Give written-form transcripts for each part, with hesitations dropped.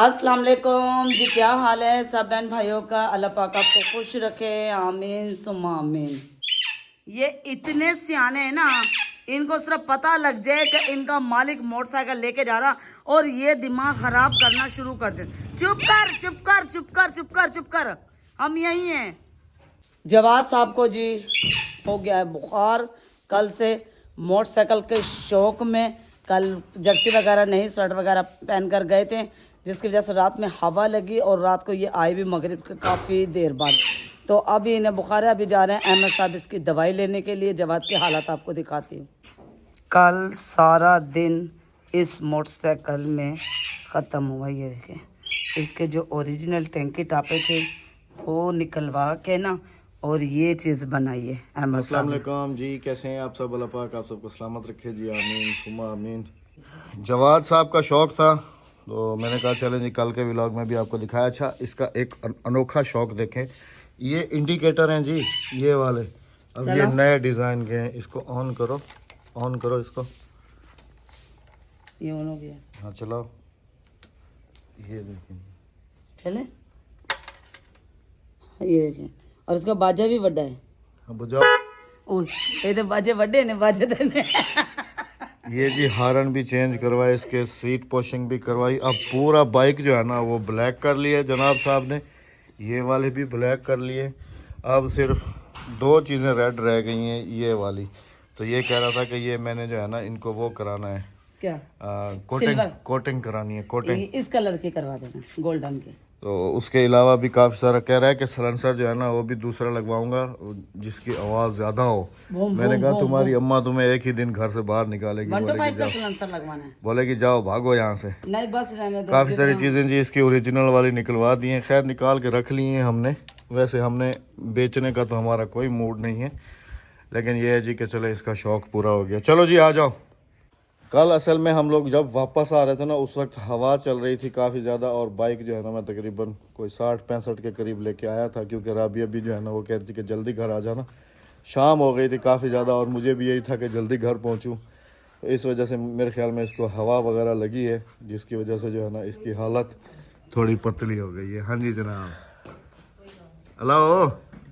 अस्सलाम वालेकुम जी, क्या हाल है सब बहन भाइयों का। अल्लाह पाक आपको खुश रखे, आमीन सुम्मा आमीन। ये इतने सियाने हैं ना, इनको सिर्फ पता लग जाए कि इनका मालिक मोटरसाइकिल लेके जा रहा और ये दिमाग खराब करना शुरू कर दे। चुप कर चुप कर चुप कर चुप कर चुप कर, हम यही हैं। जवाद साहब को जी हो गया है बुखार कल से। मोटरसाइकिल के शौक में कल जर्सी वगैरह नहीं, शर्ट वगैरह पहन कर गए थे, जिसकी वजह से रात में हवा लगी और रात को ये आए भी मगरिब के काफ़ी देर बाद। तो अभी इन्हें बुखार है, अभी जा रहे हैं अहमद साहब इसकी दवाई लेने के लिए। जवाद की हालत आपको दिखाती हूँ। कल सारा दिन इस मोटरसाइकिल में ख़त्म हुआ। ये देखें, इसके जो ओरिजिनल टैंकी टापे थे वो निकलवा के ना और ये चीज़ बनाई है अहमद अस्सलाम साहब। वालेकुम जी, कैसे हैं आप सब? अल्लाह पाक आप सबको सलामत रखे जी, आमीन सुम्मा आमीन। जवाद साहब का शौक़ था तो मैंने कहा चलें जी, कल के व्लॉग में भी आपको दिखाया। अच्छा, इसका एक अनोखा शौक़ देखें, ये इंडिकेटर हैं जी, ये वाले अब ये नए डिज़ाइन के हैं। इसको ऑन करो, ऑन करो इसको। ये ऑन हो गया, हाँ चलाओ, ये देखें चले। ये देखें, और इसका बाजा भी बड़ा है। हाँ बुझाओ। ओह, ये तो बाजे बड़े ने, बाजे तो ने। ये जी हारन भी चेंज करवाए, इसके सीट पोशिंग भी करवाई। अब पूरा बाइक जो है ना वो ब्लैक कर लिया जनाब साहब ने, ये वाले भी ब्लैक कर लिए। अब सिर्फ दो चीज़ें रेड रह गई हैं, ये वाली। तो ये कह रहा था कि ये मैंने जो है ना इनको वो कराना है, क्या कोटिंग करानी है, कोटिंग इस कलर की करवा देना, गोल्डन के। तो उसके अलावा भी काफ़ी सारा कह रहा है कि सलेंसर जो है ना वो भी दूसरा लगवाऊंगा जिसकी आवाज़ ज़्यादा हो। मैंने कहा तुम्हारी अम्मा तुम्हें एक ही दिन घर से बाहर निकालेगी, 125 का सलेंसर लगवाना है। बोलेगी जाओ भागो यहाँ से। नहीं बस रहने दो। काफ़ी सारी चीज़ें जी इसकी ओरिजिनल वाली निकलवा दी हैं, खैर निकाल के रख ली हैं हमने। वैसे हमने बेचने का तो हमारा कोई मूड नहीं है, लेकिन ये है जी कि चलो इसका शौक़ पूरा हो गया। चलो जी आ जाओ। कल असल में हम लोग जब वापस आ रहे थे ना उस वक्त हवा चल रही थी काफ़ी ज़्यादा, और बाइक जो है ना मैं तकरीबन कोई 60-65 के करीब लेके आया था, क्योंकि राबिया भी जो है ना वो कह रही थी कि जल्दी घर आ जाना। शाम हो गई थी काफ़ी ज़्यादा और मुझे भी यही था कि जल्दी घर पहुंचूं। तो इस वजह से मेरे ख्याल में इसको हवा वगैरह लगी है, जिसकी वजह से जो है ना इसकी हालत थोड़ी पतली हो गई है। हाँ जी जनाब, हेलो,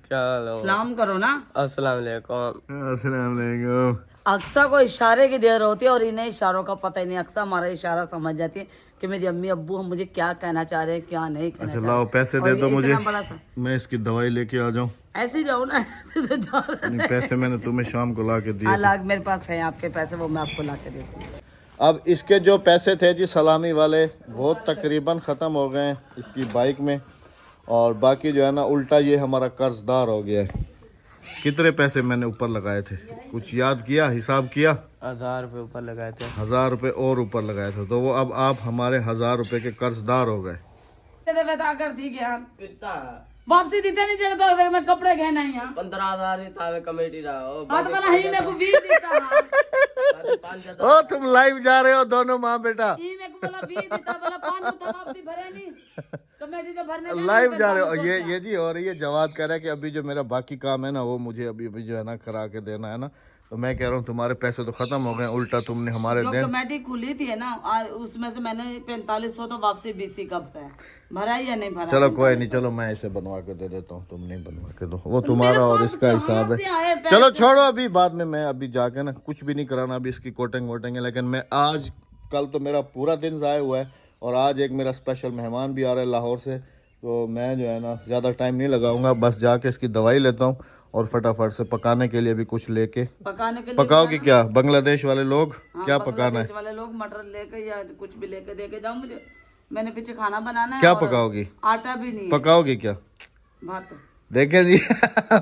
क्या सलाम करो ना। अस्सलाम वालेकुम। अस्सलाम वालेकुम। अक्सा को इशारे की देर होती है और इन्हें इशारों का पता ही नहीं। अक्सा हमारा इशारा समझ जाती है कि मेरी अम्मी अब्बू हम मुझे क्या कहना चाह रहे हैं, क्या नहीं कहना अच्छा चाह लाओ रहे। पैसे और दे ये दो मुझे, इतना बड़ा सा मैं इसकी दवाई लेके आ जाऊँ। ऐसे ही जाओ ना, ऐसे तो जा रहे हैं। पैसे मैंने तुम्हें शाम को ला के दिए थे। लाख मेरे पास है आपके पैसे, वो मैं आपको ला के देती हूँ। अब इसके जो पैसे थे जी सलामी वाले वो तकरीबन ख़त्म हो गए हैं इसकी बाइक में, और बाकी जो है ना उल्टा ये हमारा कर्जदार हो गया है। कितने पैसे मैंने ऊपर लगाए थे, कुछ याद किया, हिसाब किया? 1000 रुपये ऊपर लगाए थे। 1000 रुपये और ऊपर लगाए थे, तो वो अब आप हमारे 1000 रुपये के कर्जदार हो गए। कर दी गया वापसी देते नहीं चढ़ता तो मैं कपड़े गहना ही 15,000 कमेटी रहा हाथ वाला ही मेरे को 20 देता। ओ तुम लाइव जा रहे हो दोनों माँ बेटा, ही मेरे को बोला 20 देता, बोला 5 तो वापसी भरे नहीं, कमेटी तो भरने लाइव जा रहे हो। ये जी हो रही है। जवाब कह रहा है कि अभी जो मेरा बाकी काम है ना वो मुझे अभी जो है ना करा के देना है ना, तो मैं कह रहा हूँ तुम्हारे पैसे तो खत्म हो गए, उल्टा तुमने हमारे जो दिन कमेटी खुली थी ना उसमें से मैंने 4500 तो वापसी बीसी का भरा या नहीं भरा। चलो कोई नहीं, चलो मैं इसे बनवा के दे देता हूँ, तुम नहीं बनवा के दो, वो तुम्हारा और इसका हिसाब है। चलो छोड़ो, अभी बाद में मैं अभी जाके ना कुछ भी नहीं कराना, अभी इसकी कोटिंग वोटिंग है। लेकिन मैं आज कल तो मेरा पूरा दिन ज़ाया हुआ है, और आज एक मेरा स्पेशल मेहमान भी आ रहा है लाहौर से, तो मैं जो है ना ज़्यादा टाइम नहीं लगाऊंगा, बस जाके इसकी दवाई लेता हूँ और फटाफट से पकाने के लिए भी कुछ लेके। पकाने के लिए पकाओगे क्या बांग्लादेश वाले लोग? क्या पकाना है? वाले लोग मटर लेके या कुछ भी लेके दे के जाओ मुझे, मैंने पीछे खाना बनाना है। क्या पकाओगी? आटा भी नहीं है। पकाओगे क्या? भात देखे जी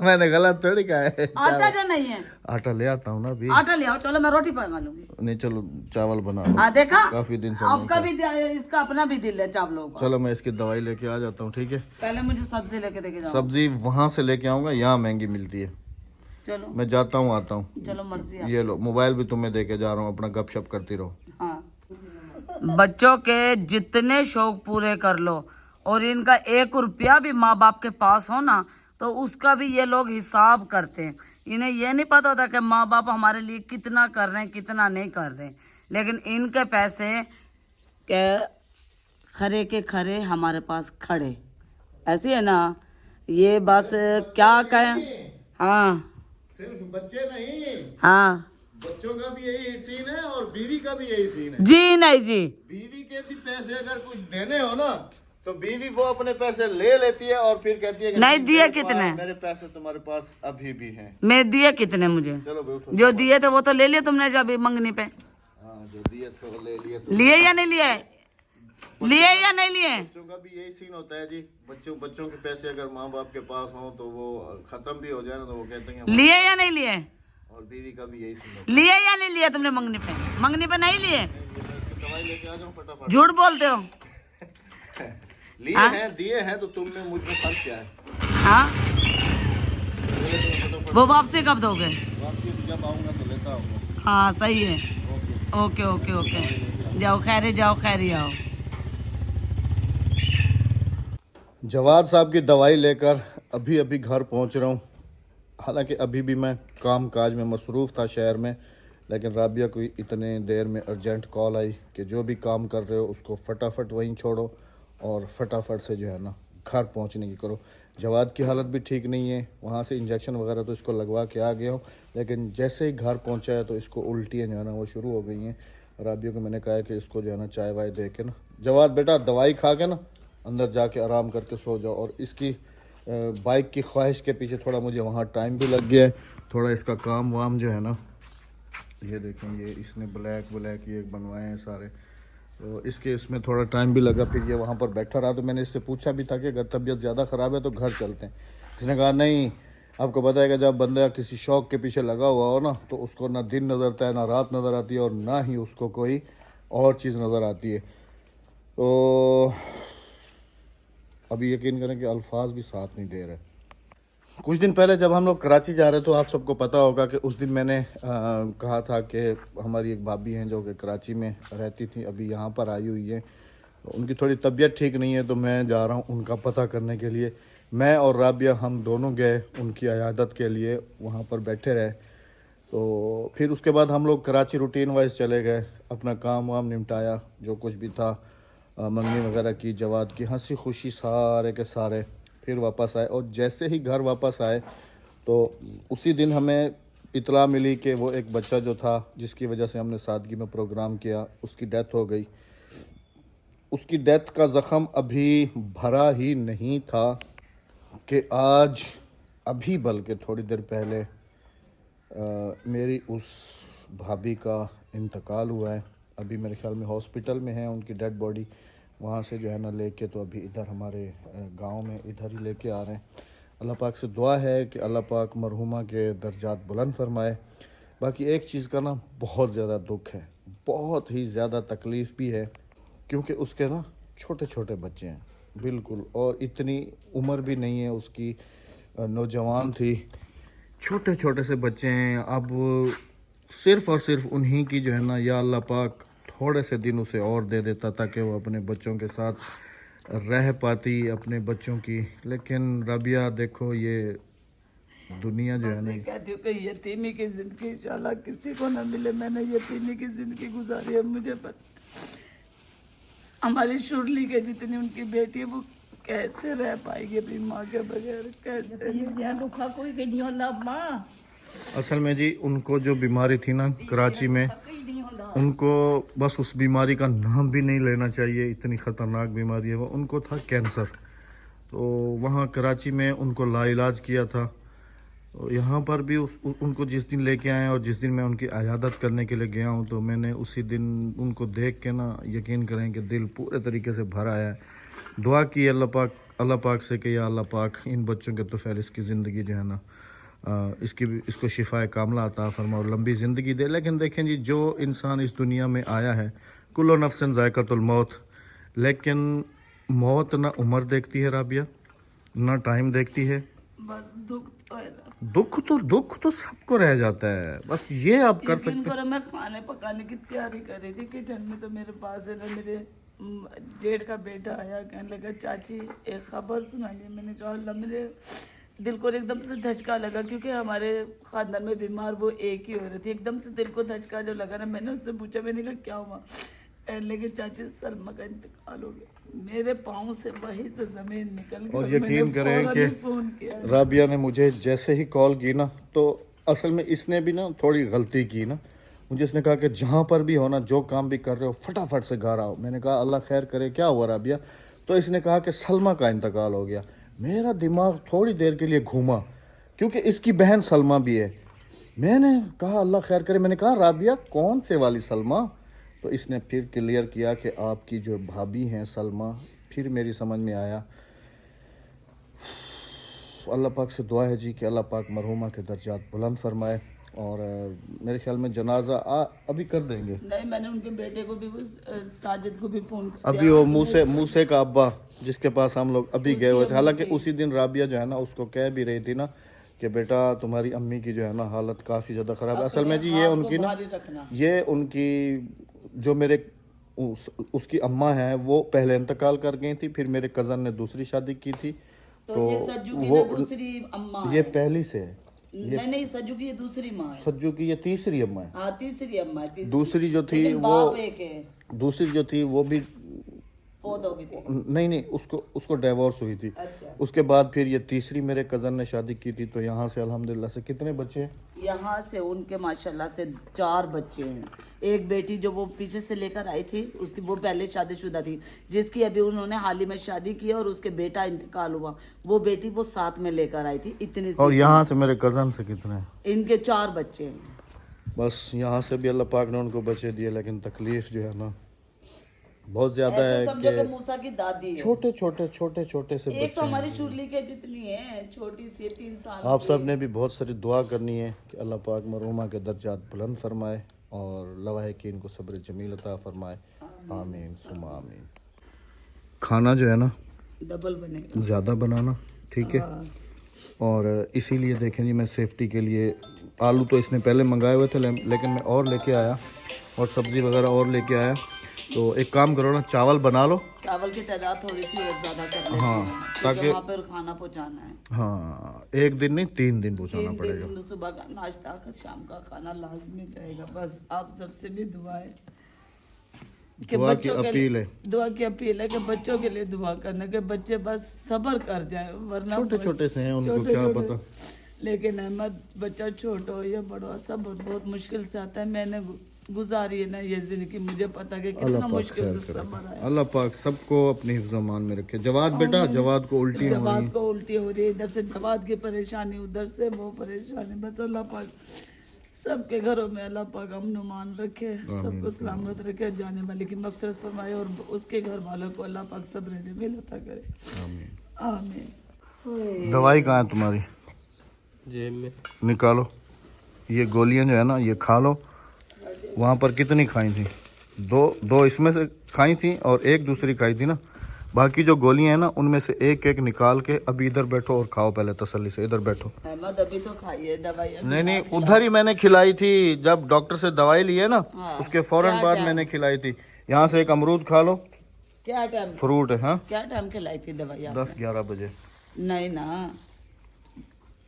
मैंने गलत थोड़ी कहा है। आटा जो नहीं है, आटा ले आता हूँ ना अभी। आटा ले आओ, चलो मैं रोटी पका लूंगी। नहीं चलो चावल बना लो। हाँ देखा, काफी दिन से आपका भी इसका अपना भी दिल है चावलों का। चलो मैं इसकी दवाई लेके आ जाता हूँ, ठीक है? पहले मुझे सब्जी लेके देके जाओ। सब्जी वहाँ से लेके आऊंगा, यहाँ महंगी मिलती है। चलो मैं जाता हूँ, आता हूँ। चलो मर्जी है। ये लो मोबाइल भी तुम्हें देके जा रहा हूँ, अपना गपशप करती रहो। हाँ, बच्चों के जितने शौक पूरे कर लो, और इनका 1 रुपया भी माँ बाप के पास हो ना तो उसका भी ये लोग हिसाब करते हैं। इन्हें ये नहीं पता होता कि माँ बाप हमारे लिए कितना कर रहे हैं कितना नहीं कर रहे हैं, लेकिन इनके पैसे के खरे के खरे हमारे पास खड़े, ऐसी है ना ये बस क्या कहें। हाँ सिर्फ बच्चे नहीं, हाँ बच्चों का भी यही सीन है और बीवी का भी यही सीन है। जी नहीं जी, बीवी के भी पैसे अगर कुछ देने हो ना तो बीवी वो अपने पैसे ले लेती है और फिर कहती है कि नहीं दिए मेरे कितने? पास- मेरे पैसे तुम्हारे पास अभी भी हैं। मैं दिए कितने मुझे? चलो बैठो। जो दिए थे वो तो ले लिए तुमने जब मंगनी पे। हाँ जो दिए थे वो ले लिए। तो लिए या नहीं लिए? लिए या नहीं लिए? बच्चों का भी यही सीन होता है जी। बच्चों के पैसे अगर माँ बाप के पास हो तो वो खत्म भी हो जाए ना तो वो कहते हैं लिए या नहीं लिए? और बीवी का भी यही सीन होता लिए या नहीं लिए तुमने मंगनी पे? मंगनी पे नहीं लिए? है। इसकी दवाई लेके आ जाओ फटाफट। झूठ बोलते हो। लिए हैं दिए हैं तो तुम में मुझ में फर्क क्या है? हाँ ले लो फटाफट। वो वापसी कब दोगे? वापसी जब आऊंगा तो लेता आऊंगा। हाँ सही है। ओके। ओके ओके ओके, जाओ खैरी आओ। जवाद साहब की दवाई लेकर अभी घर पहुंच रहा हूँ। हालांकि अभी भी मैं काम काज में मसरूफ़ था शहर में, लेकिन राबिया को इतने देर में अर्जेंट कॉल आई कि जो भी काम कर रहे हो उसको फटाफट वहीं छोड़ो और फटाफट से जो है ना घर पहुंचने की करो। जवाद की हालत भी ठीक नहीं है, वहाँ से इंजेक्शन वगैरह तो इसको लगवा के आ गया हूँ, लेकिन जैसे ही घर पहुँचा है तो इसको उल्टियाँ जो है ना वो शुरू हो गई हैं। राबिया को मैंने कहा है कि इसको जो है ना चाय वाय दे के ना, जवाद बेटा दवाई खा के ना अंदर जाके आराम करके सो जाओ। और इसकी बाइक की ख्वाहिश के पीछे थोड़ा मुझे वहाँ टाइम भी लग गया है, थोड़ा इसका काम वाम जो है ना, ये देखें ये इसने ब्लैक ये बनवाए हैं सारे, तो इसमें थोड़ा टाइम भी लगा। फिर ये वहाँ पर बैठा रहा तो मैंने इससे पूछा भी था कि अगर तबीयत ज़्यादा ख़राब है तो घर चलते हैं। इसने कहा नहीं, आपको पता है कि जब बंदा किसी शौक़ के पीछे लगा हुआ हो ना तो उसको ना दिन नज़र आता है ना रात नज़र आती है और ना ही उसको कोई और चीज़ नज़र आती है। तो अभी यकीन करें कि अल्फाज भी साथ नहीं दे रहे। कुछ दिन पहले जब हम लोग कराची जा रहे तो आप सबको पता होगा कि उस दिन मैंने कहा था कि हमारी एक भाभी हैं जो कि कराची में रहती थी, अभी यहाँ पर आई हुई है, तो उनकी थोड़ी तबीयत ठीक नहीं है, तो मैं जा रहा हूँ उनका पता करने के लिए। मैं और राबिया हम दोनों गए उनकी अयादत के लिए, वहाँ पर बैठे रहे। तो फिर उसके बाद हम लोग कराची रूटीन वाइज चले गए, अपना काम वाम निपटाया, जो कुछ भी था मंगनी वगैरह की, जवाद की, हंसी खुशी सारे के सारे। फिर वापस आए और जैसे ही घर वापस आए तो उसी दिन हमें इतला मिली कि वो एक बच्चा जो था जिसकी वजह से हमने सादगी में प्रोग्राम किया उसकी डेथ हो गई। उसकी डेथ का ज़ख़म अभी भरा ही नहीं था कि आज अभी बल्कि थोड़ी देर पहले मेरी उस भाभी का इंतकाल हुआ है। अभी मेरे ख्याल में हॉस्पिटल में है उनकी डेड बॉडी, वहाँ से जो है ना लेके तो अभी इधर हमारे गांव में इधर ही लेके आ रहे हैं। अल्लाह पाक से दुआ है कि अल्लाह पाक मरहुमा के दर्जात बुलंद फरमाए। बाकी एक चीज़ का ना बहुत ज़्यादा दुख है, बहुत ही ज़्यादा तकलीफ़ भी है, क्योंकि उसके ना छोटे छोटे बच्चे हैं बिल्कुल, और इतनी उम्र भी नहीं है उसकी, नौजवान थी, छोटे छोटे से बच्चे हैं। अब सिर्फ़ और सिर्फ उन्हीं की जो है ना, या अल्लाह पाक थोड़े से दिन उसे और दे देता ताकि वो अपने बच्चों के साथ रह पाती, अपने बच्चों की। लेकिन राबिया देखो ये दुनिया जो है ना, कहती हूँ कि यतीमी की जिंदगी इंशाल्लाह किसी को ना मिले। मैंने यतीमी की जिंदगी गुजारी है, मुझे पता। हमारी शुरली के जितनी उनकी बेटी है वो कैसे रह पाएगी अपनी माँ के बगैर, कैसे? असल में जी उनको जो बीमारी थी ना कराची में, उनको बस उस बीमारी का नाम भी नहीं लेना चाहिए, इतनी ख़तरनाक बीमारी है वो। उनको था कैंसर, तो वहाँ कराची में उनको लाइलाज किया था। तो यहाँ पर भी उनको जिस दिन लेके आए और जिस दिन मैं उनकी अयादत करने के लिए गया हूँ तो मैंने उसी दिन उनको देख के ना, यकीन करें कि दिल पूरे तरीके से भर आया है। दुआ की अल्लाह पाक से कि या अल्लाह पाक इन बच्चों के तौफैल इसकी ज़िंदगी जो है ना इसको शिफाए कामला अता फरमा और लंबी ज़िंदगी दे। लेकिन देखें जी, जो इंसान इस दुनिया में आया है, कुल्लु नफ्सिन ज़ायक़तुल मौत, लेकिन मौत ना उम्र देखती है राबिया, ना टाइम देखती है। दुख तो सबको रह जाता है, बस ये आप कर सकते हैं। मैं खाने पकाने की तैयारी कर रही थी किचन में, तो मेरे पास है ना मेरे जेठ का बेटा आया, कहने लगा चाची एक खबर सुनानी है। मैंने कहा अल्लाह, मेरे दिल को एकदम से धचका लगा, क्योंकि हमारे ख़ानदान में बीमार वो एक ही हो रही थी। एकदम से दिल को धचका जो लगा ना, मैंने उससे पूछा, मैंने कहा क्या हुआ? कहने लगे चाची सलमा का इंतकाल हो गया। मेरे पाँव से वहीं से जमीन निकल गई। और यकीन करें मैंने कि फोन किया। राबिया ने मुझे जैसे ही कॉल की ना, तो असल में इसने भी ना थोड़ी गलती की ना। मुझे इसने कहा कि जहाँ पर भी हो ना, जो काम भी कर रहे हो फटाफट से घर आओ। मैंने कहा अल्लाह खैर करे, क्या हुआ राबिया? तो इसने कहा कि सलमा का इंतकाल हो गया। मेरा दिमाग थोड़ी देर के लिए घूमा, क्योंकि इसकी बहन सलमा भी है। मैंने कहा अल्लाह खैर करे। मैंने कहा राबिया कौन से वाली सलमा? तो इसने फिर क्लियर किया कि आपकी जो भाभी हैं सलमा। फिर मेरी समझ में आया। अल्लाह पाक से दुआ है जी कि अल्लाह पाक मरहुमा के दर्जात बुलंद फरमाए। और मेरे ख्याल में जनाजा अभी कर देंगे। नहीं, मैंने उनके बेटे को भी साजिद को भी फोन किया। अभी वो मूसे का अब्बा जिसके पास हम लोग अभी गए हुए थे। हालांकि उसी दिन राबिया जो है ना उसको कह भी रही थी ना कि बेटा तुम्हारी अम्मी की जो है ना हालत काफ़ी ज़्यादा ख़राब है। असल में जी ये उनकी ना, ये उनकी जो मेरे उसकी अम्मा है वो पहले इंतकाल कर गई थी। फिर मेरे कज़न ने दूसरी शादी की थी। तो ये सज्जू की वो दूसरी अम्मा ये पहली से है। नहीं, सज्जू की ये दूसरी माँ है। सज्जू की ये तीसरी अम्मा है। हाँ, तीसरी अम्मा है। दूसरी जो थी लेकिन वो बाप एक है। दूसरी जो थी वो भी फौत हो गई थी। नहीं उसको डिवोर्स हुई थी। अच्छा। उसके बाद फिर ये तीसरी मेरे कज़न ने शादी की थी। तो यहाँ से अल्हम्दुलिल्लाह से कितने बच्चे हैं? यहाँ से उनके माशाल्लाह से 4 बच्चे हैं। एक बेटी जो वो पीछे से लेकर आई थी, उसकी वो पहले शादीशुदा थी, जिसकी अभी उन्होंने हाल ही में शादी की और उसके बेटा इंतकाल हुआ। वो बेटी वो साथ में लेकर आई थी। इतनी और यहाँ से मेरे कज़न से कितने हैं? इनके 4 बच्चे हैं। बस यहाँ से भी अल्लाह पाक ने उनको बच्चे दिए, लेकिन तकलीफ जो है ना बहुत ज्यादा है समझो कि कि मूसा की दादी है। छोटे छोटे से एक तो बच्चे हमारी चुरली के जितनी है, छोटी सी 3 साल आप की। सब ने भी बहुत सारी दुआ करनी है कि अल्लाह पाक मरहुमा के दर्जात बुलंद फरमाए और लवाहिकीन को सब्र जमील अता फरमाए। आमीन सुमा आमीन। खाना जो है ना डबल बनेगा, ज़्यादा बनाना, ठीक है। और इसीलिए देखें जी, मैं सेफ्टी के लिए आलू तो इसने पहले मंगाए हुए थे, लेकिन मैं और लेके आया और सब्ज़ी वगैरह और लेके आया। तो एक काम करो ना, चावल बना लो। चावल की तादाद थोड़ी सी और ज़्यादा कर लेते हाँ, हैं, ताकि वहाँ पर खाना पहुँचाना है। हाँ, एक दिन नहीं 3 दिन पहुँचाना 3 पड़ेगा। दिन सुबह का नाश्ता का, शाम का खाना लाजमी रहेगा। बस आप सबसे भी दुआ है कि दुआ की बच्चों के अपील लिए, है। दुआ की अपील है कि बच्चों के लिए दुआ करना कि बच्चे बस सब्र कर जाए, वरना छोटे छोटे से हैं, उनको छोटे क्या छोटे। पता। लेकिन अहमद बच्चा छोटा हो या बड़ा, सब बहुत मुश्किल से आता है। मैंने गुजारी है ना ये जिंदगी, मुझे पता है कि कितना अल्लाह पाक मुश्किल खैर से सब्र करे, है। अल्लाह पाक सबको अपनी हिफ्ज़-ओ-मान में रखे। जवाद बेटा, जवाद को उल्टी हो रही जवाद है। को उल्टी हो रही है, इधर से जवाद की परेशानी, उधर से वो परेशानी। बस अल्लाह पाक सबके घरों में अल्लाह पाक अमन रखे, सबको सलामत रखे, जाने वाले की मग़फ़िरत फरमाए और उसके घर वालों को अल्लाह पाक सब्र जमील अता करे। आमीन। आमीन। दवाई कहाँ है तुम्हारी? जेब में। निकालो। ये गोलियां जो है ना ये खा लो। वहाँ पर कितनी खाई थी? दो इसमें से खाई थी और एक दूसरी खाई थी ना। बाकी जो गोलियां हैं ना उनमें से एक एक निकाल के अभी इधर बैठो और खाओ पहले तसल्ली से। इधर बैठो। अहमद अभी तो खाइए दवाई। नहीं, उधर ही मैंने खिलाई थी जब डॉक्टर से दवाई ली है ना, उसके फौरन क्या बाद टाइम? मैंने खिलाई थी। यहाँ से एक अमरूद खा लो, क्या टाइम, फ्रूट है। हाँ, क्या टाइम खिलाई थी दवाई आपने? 10-11 बजे। नहीं ना,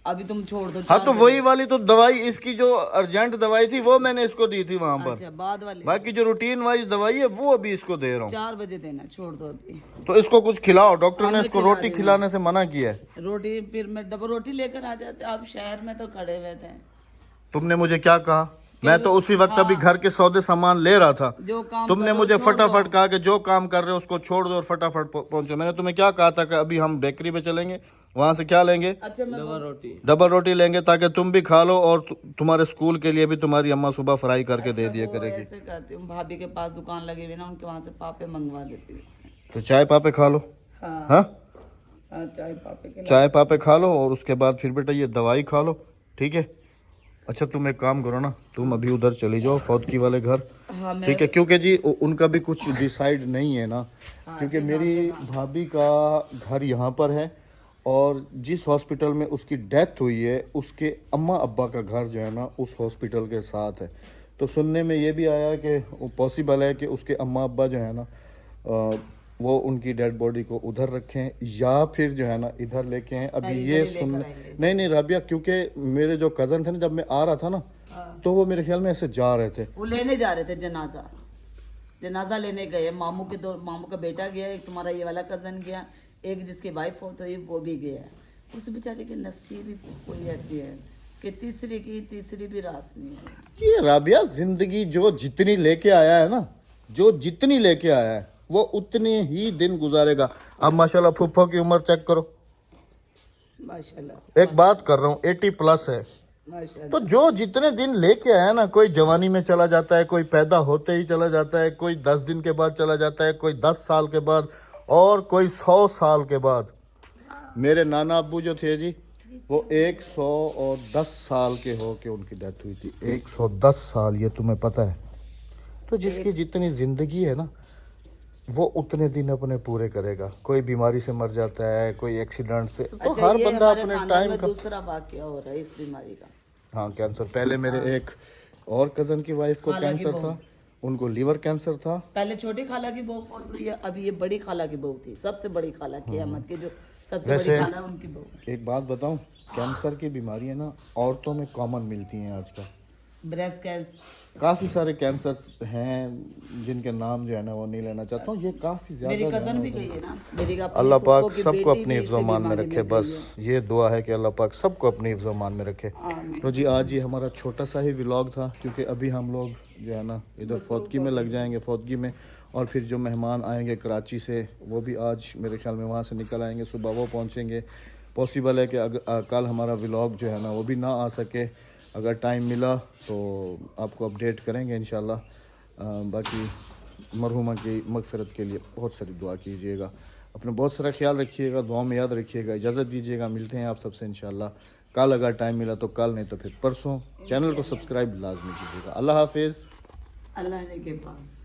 अभी तुम छोड़ दो। हाँ, तो वही वाली तो दवाई, इसकी जो अर्जेंट दवाई थी वो मैंने इसको दी थी वहाँ पर। अच्छा, बाद वाली। बाकी जो रूटीन वाइज दवाई है वो अभी इसको दे रहा हूँ। 4 बजे देना, छोड़ दो अभी। तो इसको कुछ खिलाओ, डॉक्टर ने हमें इसको खिला रोटी देना। खिलाने से मना किया है। रोटी फिर मैं डबल रोटी लेकर आ जाते, आप शहर में तो खड़े हुए थे। तुमने मुझे क्या कहा? मैं तो उसी वक्त अभी घर के सौदे सामान ले रहा था। जो काम तुमने करो, मुझे छोड़ फटाफट दो। कहा कि जो काम कर रहे हो उसको छोड़ दो और फटाफट पहुंचो। मैंने तुम्हें क्या कहा था कि अभी हम बेकरी पे चलेंगे, वहां से क्या लेंगे? अच्छा, मैं डबल रोटी। डबल रोटी लेंगे ताकि तुम भी खा लो और तुम्हारे स्कूल के लिए भी तुम्हारी अम्मा सुबह फ्राई करके दे दिया वो करेगी। ऐसे करती हूँ, भाभी के पास दुकान लगी हुई ना, उनके वहाँ से पापे मंगवा देती हूँ। तो चाय पापे खा लो। हाँ हाँ, हाँ, चाय पापे के चाय पापे खा लो और उसके बाद फिर बेटा ये दवाई खा लो, ठीक है। अच्छा, तुम एक काम करो ना, तुम अभी उधर चली जाओ फौतकी वाले घर, हाँ, मैं ठीक है, क्योंकि जी उनका भी कुछ डिसाइड नहीं है ना, क्योंकि मेरी भाभी का घर यहाँ पर है और जिस हॉस्पिटल में उसकी डेथ हुई है उसके अम्मा अब्बा का घर जो है ना उस हॉस्पिटल के साथ है। तो सुनने में ये भी आया कि पॉसिबल है कि उसके अम्मा अब्बा जो है ना वो उनकी डेड बॉडी को उधर रखें या फिर जो है ना इधर लेके हैं। अभी ये सुनने नहीं राबिया, क्योंकि मेरे जो कज़न थे ना, जब मैं आ रहा था ना तो वो मेरे ख्याल में ऐसे जा रहे थे, वो लेने जा रहे थे जनाजा। जनाजा लेने गए, मामू का बेटा गया, एक तुम्हारा ये वाला कजन गया, एक जिसकी वाइफ हो तो ये वो भी गया। उस बेचारे की नसीब ही कोई ऐसी है कि तीसरी भी रास नहीं है। ये राबिया जिंदगी जो जितनी लेके आया है ना, जो जितनी लेके आया है वो उतने ही दिन गुजारेगा। अब माशाल्लाह फुफ्फो की उम्र चेक करो, माशाल्लाह एक बात कर रहा हूँ 80+ है। माशाल्लाह। तो जो जितने दिन लेके आया ना, कोई जवानी में चला जाता है, कोई पैदा होते ही चला जाता है, कोई 10 दिन के बाद चला जाता है, कोई 10 साल के बाद, और कोई 100 साल के बाद। मेरे नाना अब्बू जो थे जी, वो 110 साल के हो के उनकी डेथ हुई थी। 110 साल, ये तुम्हें पता है? तो जिसकी जितनी जिंदगी है ना, वो उतने दिन अपने पूरे करेगा। कोई बीमारी से मर जाता है, कोई एक्सीडेंट से, तो अच्छा, हर ये बंदा हमारे अपने खानदान टाइम में का। दूसरा वाकया हो रहा है इस बीमारी का। हाँ, कैंसर। पहले मेरे एक और कजन की वाइफ को खाला की कैंसर बहू। था, उनको लीवर कैंसर था। पहले छोटी खाला की बहू फौत हुई है, अभी ये बड़ी खाला की बहू थी, सबसे बड़ी खाला की अहमद की, जो सबसे वैसे- बड़ी खाला उनकी बहू। एक बात बताऊं, कैंसर की बीमारियां ना औरतों में कॉमन मिलती हैं आजकल। ब्रेस्ट कैंसर, काफ़ी सारे कैंसर हैं जिनके नाम जो है ना वो नहीं लेना चाहता हूँ। ये काफ़ी मेरी ज़्यादा कजन भी गई है ना, मेरी का अल्लाह फूफो पाक की सबको बेटी अपनी भी हिफ्ज़ इसी मान में बीमारी रखे। गई बस है। ये दुआ है कि अल्लाह पाक सबको अपनी हिफ्ज़ मान में रखे। आमीन। तो जी आज ये हमारा छोटा सा ही व्लॉग था, क्योंकि अभी हम लोग जो है ना इधर फौतगी में लग जाएंगे, फौतगी में। और फिर जो मेहमान आएंगे कराची से, वो भी आज मेरे ख्याल में वहाँ से निकल आएंगे, सुबह वो पहुँचेंगे। पॉसिबल है कि अगर कल हमारा व्लॉग जो है ना वो भी ना आ सके। अगर टाइम मिला तो आपको अपडेट करेंगे इंशाल्लाह। बाकी मरहुमा की मगफिरत के लिए बहुत सारी दुआ कीजिएगा, अपना बहुत सारा ख्याल रखिएगा, दुआ में याद रखिएगा। इजाज़त दीजिएगा, मिलते हैं आप सबसे इंशाल्लाह कल। अगर टाइम मिला तो कल, नहीं तो फिर परसों। चैनल को सब्सक्राइब लाजमी कीजिएगा। अल्लाह हाफिज़। अल्लाह ने के पास।